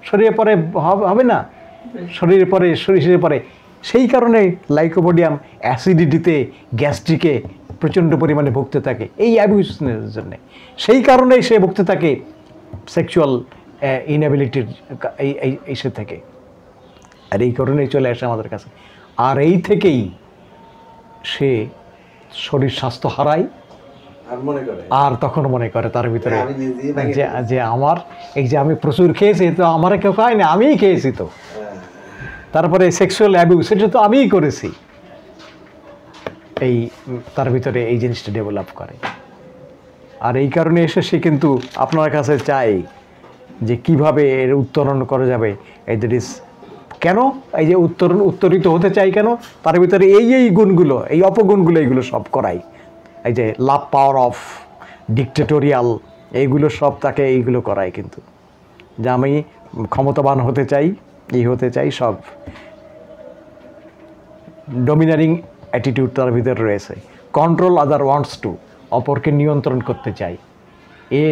শরীরে পরে হবে না, শরীরে পরে সেই কারণে লাইকোপোডিয়াম অ্যাসিডিটিতে, গ্যাস্ট্রিকে প্রচণ্ড পরিমাণে ভুগতে থাকে এই অ্যাবিউজের জন্য। সেই কারণেই সে ভুগতে থাকে সেক্সুয়াল ইনএবিলিটির এসে থেকে, আর এই কারণেই চলে আসে আমাদের কাছে। আর এই থেকেই সে শরীর স্বাস্থ্য হারায়, আর তখন মনে করে তার ভিতরে যে আমার এই যে আমি প্রচুর খেয়েছি, তো আমার কেউ খায় না, আমিই খেয়েছি। তো তারপরে সেক্সুয়াল অ্যাবিউজ, সেটা তো আমিই করেছি, এই তার ভিতরে এই জিনিসটা ডেভেলপ করে। আর এই কারণে এসে সে কিন্তু আপনার কাছে চাই যে কিভাবে এর উত্তরণ করা যাবে। এই দ্যাট ইজ কেন এই যে উত্তরিত হতে চাই কেন, তার ভিতরে এই গুণগুলো, এই অপগুণগুলো, এইগুলো সব করাই। এই যে লাভ পাওয়ার অফ ডিকটেটোরিয়াল, এইগুলো সব তাকে এইগুলো করায় কিন্তু, যে আমি ক্ষমতাবান হতে চাই, এই হতে চাই, সব ডমিনারিং অ্যাটিটিউড তার ভিতরে রয়েছে। কন্ট্রোল আদার ওয়ান্টস টু, অপরকে নিয়ন্ত্রণ করতে চাই।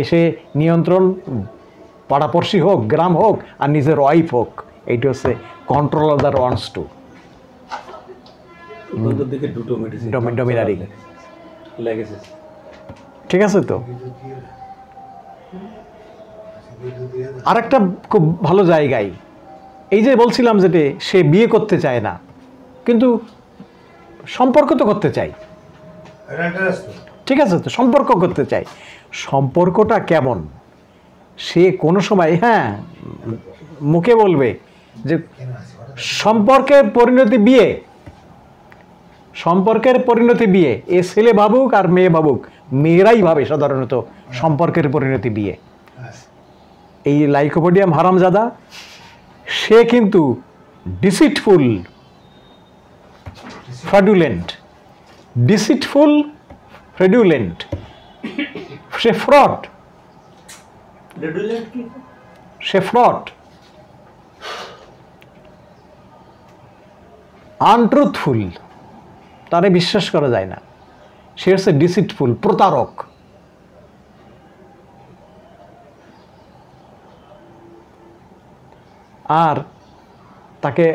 সে নিয়ন্ত্রণ পাড়াপড়শি হোক, গ্রাম হোক, আর নিজের ওয়াইফ হোক, এইটা হচ্ছে কন্ট্রোল আদার ওয়ান্টস টু, ডমিনারিং। ঠিক আছে? তো আরেকটা খুব ভালো জায়গায়, এই যে বলছিলাম যে সে বিয়ে করতে চায় না, কিন্তু সম্পর্ক তো করতে চাই। ঠিক আছে? তো সম্পর্ক করতে চাই। সম্পর্কটা কেমন, সে কোনো সময় মুখে বলবে যে সম্পর্কের পরিণতি বিয়ে, সম্পর্কের পরিণতি বিয়ে। এ ছেলে ভাবুক আর মেয়ে ভাবুক, মেয়েরাই ভাবে সাধারণত সম্পর্কের পরিণতি বিয়ে। এই লাইকোপোডিয়াম হারামজাদা সে কিন্তু ডিসিটফুল, ফ্রডুলেন্ট, ডিসিটফুল, ফ্রডুলেন্ট, সে ফ্রড, সে ফ্রড, আনট্রুথফুল, তারে বিশ্বাস করা যায় না। সে হচ্ছে ডিসিটফুল, প্রতারক। আর তাকে